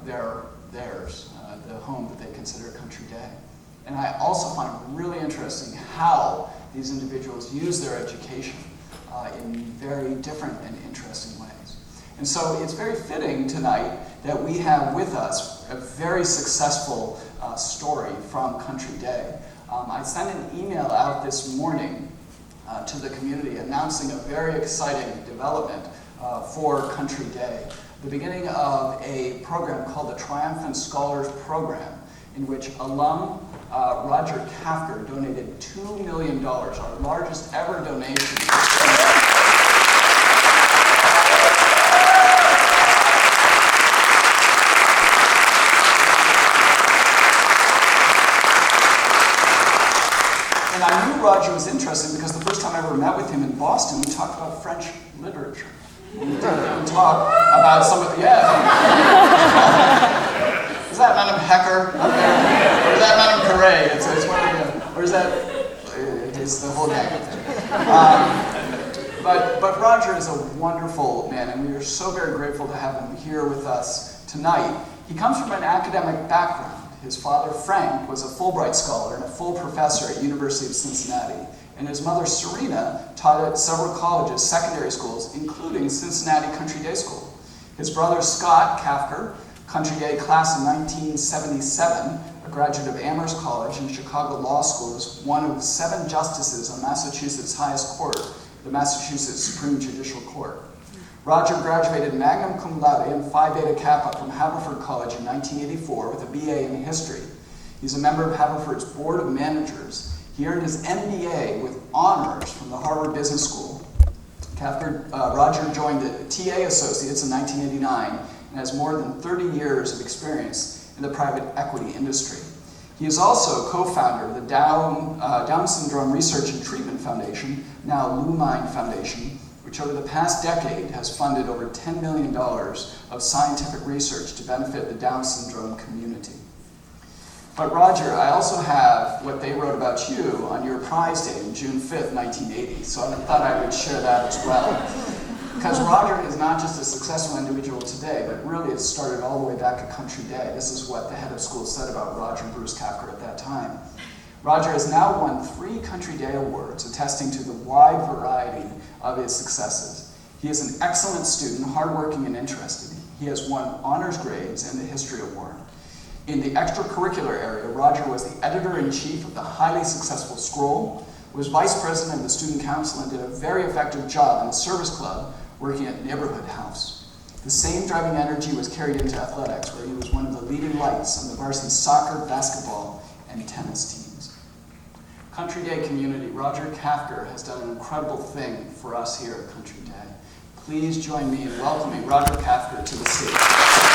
theirs, the home that they consider Country Day. And I also find it really interesting how these individuals use their education in very different and interesting ways. And so it's very fitting tonight that we have with us a very successful story from Country Day. I sent an email out this morning to the community announcing a very exciting development for Country Day, the beginning of a program called the Triumphant Scholars Program, in which alum Roger Kafker donated $2 million, our largest ever donation. And I knew Roger was interested because the first time I ever met with him in Boston, we talked about French literature. We talked about some of Is that Madame Hecker up there? Or is that Madame Carré? It's one of the, or is that, it's the whole gang up there. But Roger is a wonderful man, and we are so very grateful to have him here with us tonight. He comes from an academic background. His father, Frank, was a Fulbright scholar and a full professor at University of Cincinnati, and his mother, Serena, taught at several colleges, secondary schools, including Cincinnati Country Day School. His brother, Scott Kafker, Country Day class in 1977, a graduate of Amherst College and Chicago Law School, is one of 7 justices on Massachusetts' highest court, the Massachusetts Supreme Judicial Court. Roger graduated magna cum laude and Phi Beta Kappa from Haverford College in 1984 with a BA in history. He's a member of Haverford's Board of Managers. He earned his MBA with honors from the Harvard Business School. Roger joined the TA Associates in 1989 and has more than 30 years of experience in the private equity industry. He is also co-founder of the Down Syndrome Research and Treatment Foundation, now Lumine Foundation, which over the past decade has funded over $10 million of scientific research to benefit the Down syndrome community. But Roger, I also have what they wrote about you on your prize day on June 5th, 1980, so I thought I would share that as well. Because Roger is not just a successful individual today, but really it started all the way back at Country Day. This is what the head of school said about Roger Bruce Kafker at that time. Roger has now won 3 Country Day awards, attesting to the wide variety of his successes. He is an excellent student, hardworking and interested. He has won honors grades and the History Award. In the extracurricular area, Roger was the editor-in-chief of the highly successful Scroll, was vice president of the student council, and did a very effective job in the service club working at Neighborhood House. The same driving energy was carried into athletics, where he was one of the leading lights on the varsity soccer, basketball, and tennis teams. Country Day community, Roger Kafker has done an incredible thing for us here at Country Day. Please join me in welcoming Roger Kafker to the stage.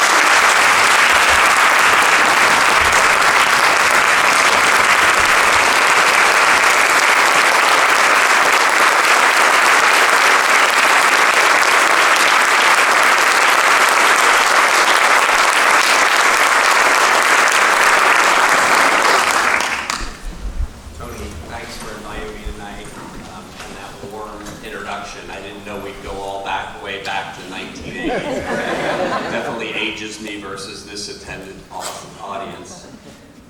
Me versus this attended audience.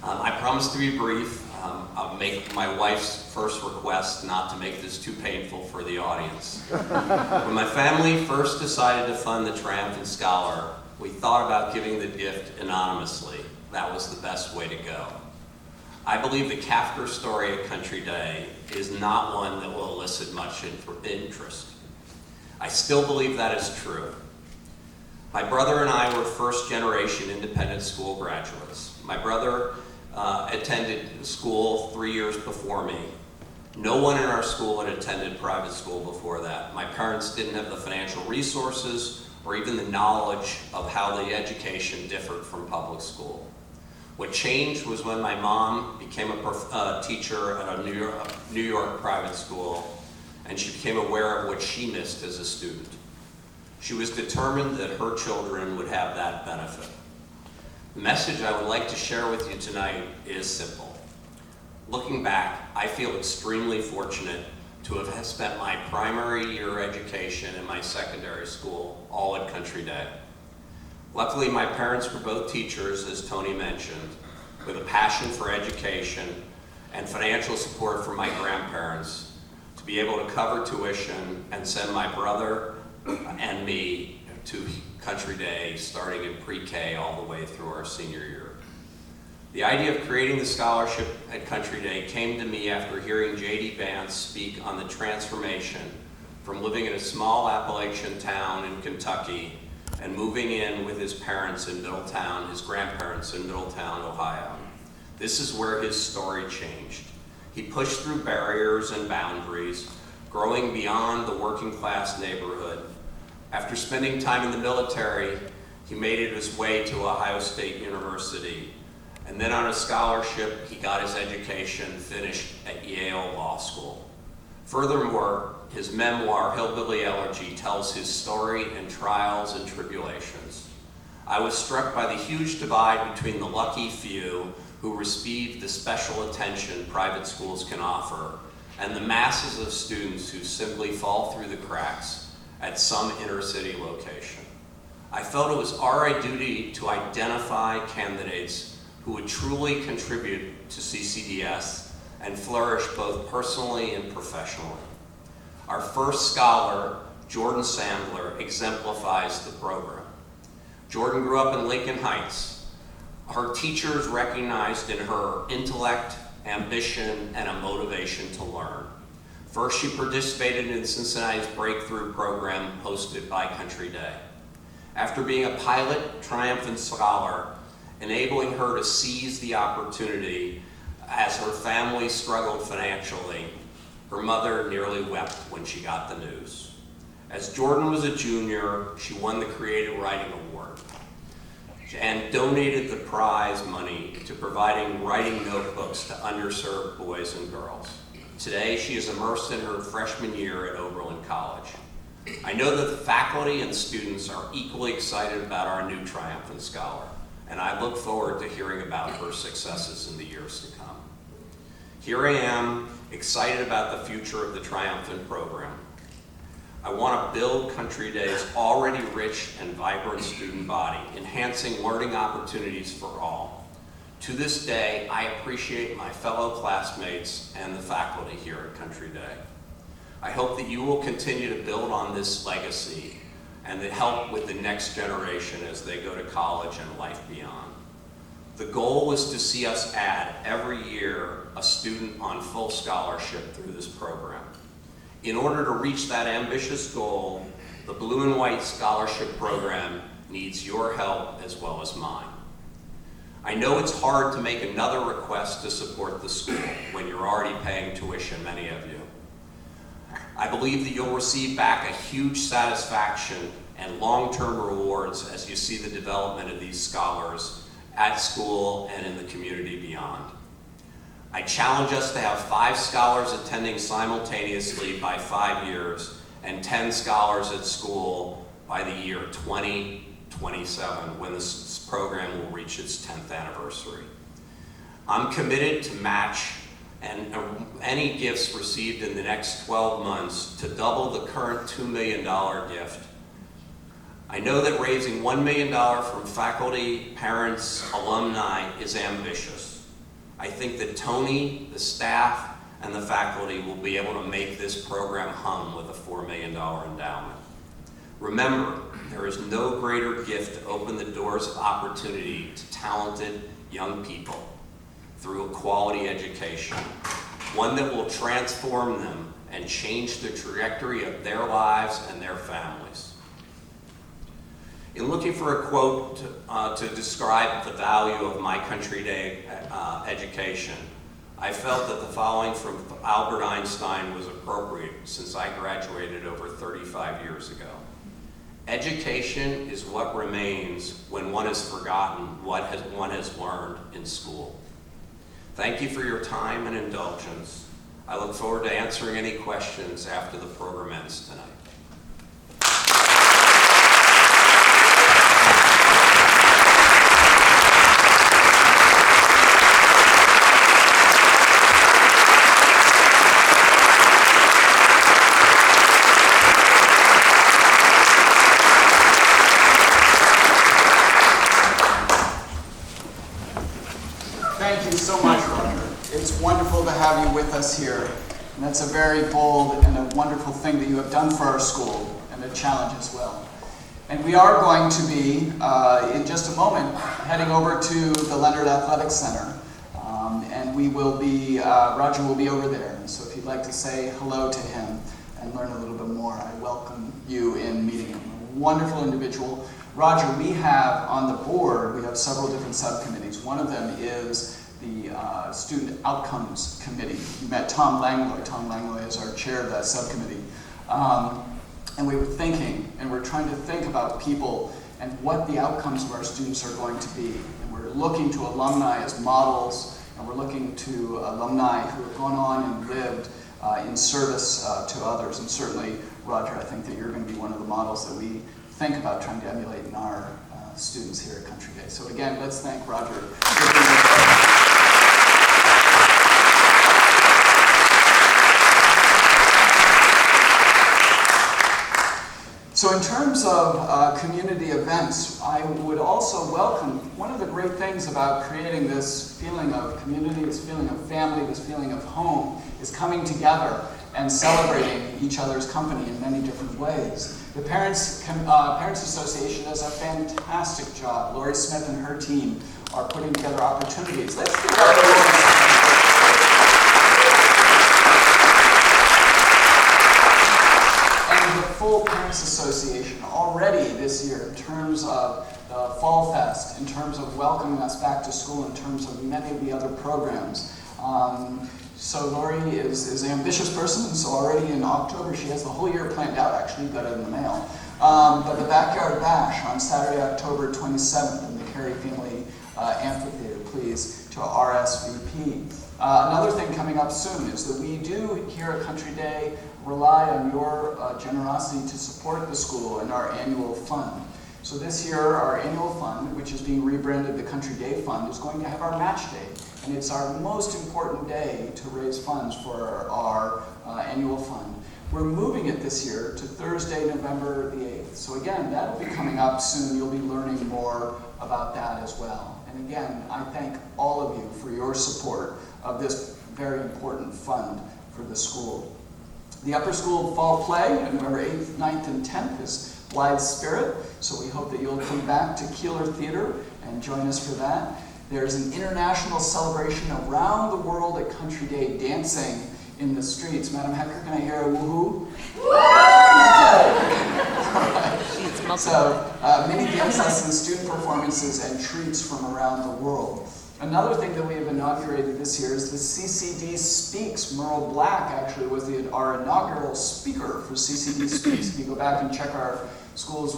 I promise to be brief. I'll make my wife's first request not to make this too painful for the audience. When my family first decided to fund the Triumphant Scholar, we thought about giving the gift anonymously. That was the best way to go. I believe the Kafker story at Country Day is not one that will elicit much interest. I still believe that is true. My brother and I were first-generation independent school graduates. My brother attended school 3 years before me. No one in our school had attended private school before that. My parents didn't have the financial resources or even the knowledge of how the education differed from public school. What changed was when my mom became a teacher at a New York private school, and she became aware of what she missed as a student. She was determined that her children would have that benefit. The message I would like to share with you tonight is simple. Looking back, I feel extremely fortunate to have spent my primary year education and my secondary school all at Country Day. Luckily, my parents were both teachers, as Tony mentioned, with a passion for education and financial support from my grandparents to be able to cover tuition and send my brother and me to Country Day, starting in pre-K all the way through our senior year. The idea of creating the scholarship at Country Day came to me after hearing J.D. Vance speak on the transformation from living in a small Appalachian town in Kentucky and moving in with his parents in Middletown, his grandparents in Middletown, Ohio. This is where his story changed. He pushed through barriers and boundaries, growing beyond the working class neighborhood. After spending time in the military, he made it his way to Ohio State University. And then on a scholarship, he got his education finished at Yale Law School. Furthermore, his memoir, Hillbilly Elegy, tells his story and trials and tribulations. I was struck by the huge divide between the lucky few who received the special attention private schools can offer and the masses of students who simply fall through the cracks at some inner city location. I felt it was our duty to identify candidates who would truly contribute to CCDS and flourish both personally and professionally. Our first scholar, Jordan Sandler, exemplifies the program. Jordan grew up in Lincoln Heights. Her teachers recognized in her intellect, ambition, and a motivation to learn. First, she participated in Cincinnati's breakthrough program hosted by Country Day. After being a pilot, triumphant scholar, enabling her to seize the opportunity as her family struggled financially, her mother nearly wept when she got the news. As Jordan was a junior, she won the Creative Writing Award and donated the prize money to providing writing notebooks to underserved boys and girls. Today, she is immersed in her freshman year at Oberlin College. I know that the faculty and students are equally excited about our new triumphant scholar, and I look forward to hearing about her successes in the years to come. Here I am, excited about the future of the triumphant program. I want to build Country Day's already rich and vibrant student body, enhancing learning opportunities for all. To this day, I appreciate my fellow classmates and the faculty here at Country Day. I hope that you will continue to build on this legacy and to help with the next generation as they go to college and life beyond. The goal is to see us add every year a student on full scholarship through this program. In order to reach that ambitious goal, the Blue and White Scholarship Program needs your help as well as mine. I know it's hard to make another request to support the school when you're already paying tuition, many of you. I believe that you'll receive back a huge satisfaction and long-term rewards as you see the development of these scholars at school and in the community beyond. I challenge us to have 5 scholars attending simultaneously by 5 years and 10 scholars at school by the year 2027, when this program will reach its 10th anniversary. I'm committed to match any gifts received in the next 12 months to double the current $2 million gift. I know that raising $1 million from faculty, parents, alumni is ambitious. I think that Tony, the staff, and the faculty will be able to make this program hum with a $4 million endowment. Remember, there is no greater gift to open the doors of opportunity to talented young people through a quality education, one that will transform them and change the trajectory of their lives and their families. In looking for a quote to describe the value of my Country Day education, I felt that the following from Albert Einstein was appropriate since I graduated over 35 years ago. Education is what remains when one has forgotten what one has learned in school. Thank you for your time and indulgence. I look forward to answering any questions after the program ends tonight. Thank you so much, Roger. It's wonderful to have you with us here. And that's a very bold and a wonderful thing that you have done for our school, and a challenge as well. And we are going to be, in just a moment, heading over to the Leonard Athletic Center. And we will be, Roger will be over there. And so if you'd like to say hello to him and learn a little bit more, I welcome you in meeting him. A wonderful individual. Roger, we have on the board, we have several different subcommittees. One of them is the Student Outcomes Committee. You met Tom Langloy. Tom Langloy is our chair of that subcommittee. And we were thinking, and we're trying to think about people and what the outcomes of our students are going to be. And we're looking to alumni as models, and we're looking to alumni who have gone on and lived in service to others. And certainly, Roger, I think that you're going to be one of the models that we think about trying to emulate in our students here at Country Day. So again, let's thank Roger for being with us. So in terms of community events, I would also welcome, one of the great things about creating this feeling of community, this feeling of family, this feeling of home, is coming together and celebrating each other's company in many different ways. The Parents Association does a fantastic job. Lori Smith and her team are putting together opportunities. Let's give our Campus Association already this year in terms of the Fall Fest, in terms of welcoming us back to school, in terms of many of the other programs. So Lori is an ambitious person, and so already in October she has the whole year planned out, actually, got it in the mail. But the Backyard Bash on Saturday, October 27th in the Carey Family Amphitheater, please, to RSVP. Another thing coming up soon is that we do here at Country Day rely on your generosity to support the school and our annual fund. So this year, our annual fund, which is being rebranded the Country Day Fund, is going to have our match day. And it's our most important day to raise funds for our annual fund. We're moving it this year to Thursday, November the 8th. So again, that'll be coming up soon. You'll be learning more about that as well. And again, I thank all of you for your support of this very important fund for the school. The Upper School Fall Play on November 8th, 9th, and 10th is Blithe Spirit. So we hope that you'll come back to Keeler Theater and join us for that. There's an international celebration around the world at Country Day, dancing in the streets. Madam Hecker, can I hear a woohoo? Right. So many dance lessons, student performances, and treats from around the world. Another thing that we have inaugurated this year is the CCD Speaks. Merle Black actually was our inaugural speaker for CCD Speaks. If you go back and check our school's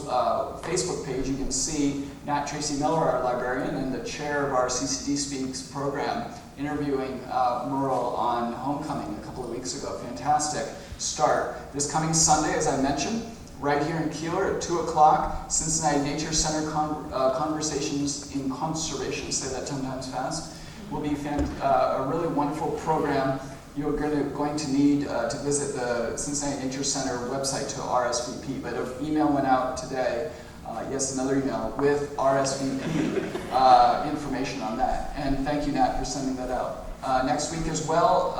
Facebook page, you can see Nat Tracy Miller, our librarian, and the chair of our CCD Speaks program, interviewing Merle on homecoming a couple of weeks ago. Fantastic start. This coming Sunday, as I mentioned, right here in Keeler at 2 o'clock, Cincinnati Nature Center Conversations in Conservation, say that 10 times fast, will be a really wonderful program. You're going to need to visit the Cincinnati Nature Center website to RSVP, but an email went out today, yes, another email, with RSVP information on that. And thank you, Nat, for sending that out. Next week as well,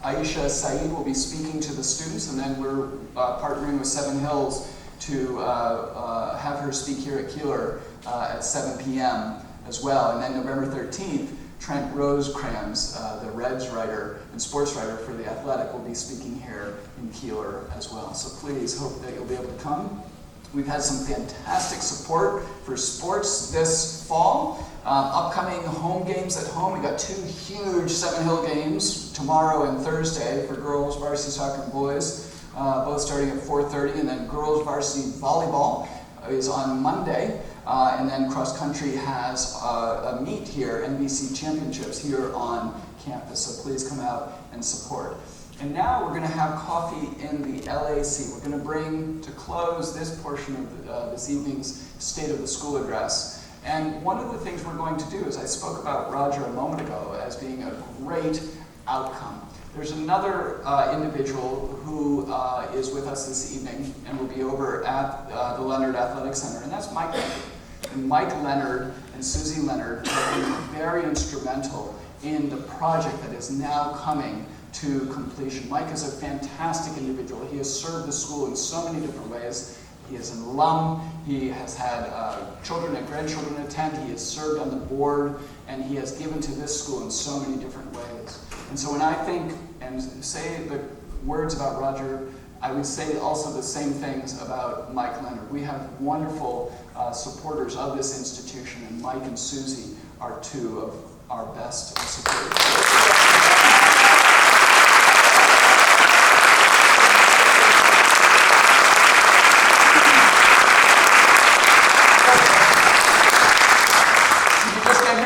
Aisha Saeed will be speaking to the students, and then we're partnering with Seven Hills to have her speak here at Keeler at 7 p.m. as well. And then November 13th, Trent Rosecrans, the Reds writer and sports writer for The Athletic, will be speaking here in Keeler as well. So please, hope that you'll be able to come. We've had some fantastic support for sports this fall. Upcoming home games at home. We got 2 huge Seven Hill games tomorrow and Thursday for girls varsity soccer and boys, both starting at 4:30, and then girls varsity volleyball is on Monday, and then cross country has a meet here, NBC Championships here on campus. So please come out and support. And now we're going to have coffee in the LAC. We're going to bring to close this portion of this evening's State of the School address. And one of the things we're going to do is, I spoke about Roger a moment ago as being a great outcome. There's another individual who is with us this evening and will be over at the Leonard Athletic Center, and that's Mike Leonard. And Mike Leonard and Susie Leonard have been very instrumental in the project that is now coming to completion. Mike is a fantastic individual. He has served the school in so many different ways. He is an alum, he has had children and grandchildren attend, he has served on the board, and he has given to this school in so many different ways. And so when I think and say the words about Roger, I would say also the same things about Mike Leonard. We have wonderful supporters of this institution, and Mike and Susie are 2 of our best supporters.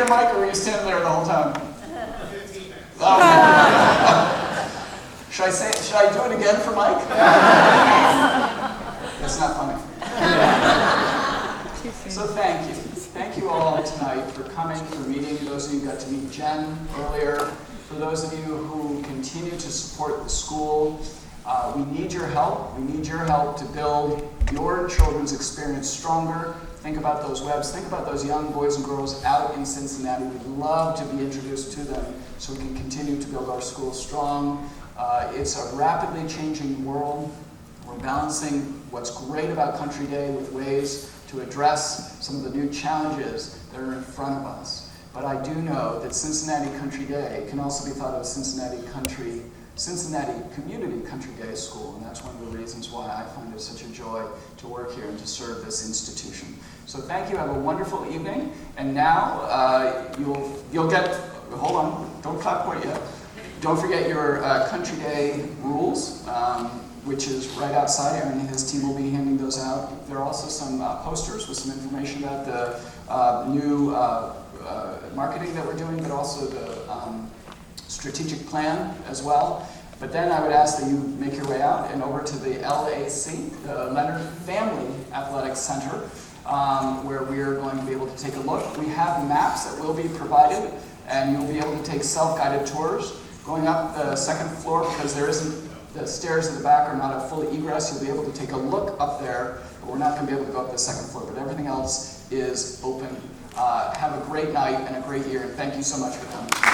Mike, or were you standing there the whole time? Should I do it again for Mike? That's not funny. So thank you. Thank you all tonight for coming, for meeting. Those of you who got to meet Jen earlier. For those of you who continue to support the school, we need your help. We need your help to build your children's experience stronger. Think about those webs. Think about those young boys and girls out in Cincinnati. We'd love to be introduced to them so we can continue to build our school strong. It's a rapidly changing world. We're balancing what's great about Country Day with ways to address some of the new challenges that are in front of us. But I do know that Cincinnati Country Day can also be thought of as Cincinnati Country Cincinnati Community Country Day School, and that's one of the reasons why I find it such a joy to work here and to serve this institution. So thank you, have a wonderful evening, and now you'll get, hold on, don't clap quite yet. Don't forget your Country Day rules, which is right outside. Aaron and his team will be handing those out. There are also some posters with some information about the new marketing that we're doing, but also the strategic plan as well. But then I would ask that you make your way out and over to the LAC, the Leonard Family Athletic Center, where we are going to be able to take a look. We have maps that will be provided, and you'll be able to take self-guided tours going up the second floor, because there isn't, the stairs at the back are not a full egress. You'll be able to take a look up there, but we're not going to be able to go up the second floor, but everything else is open. Have a great night and a great year, and thank you so much for coming.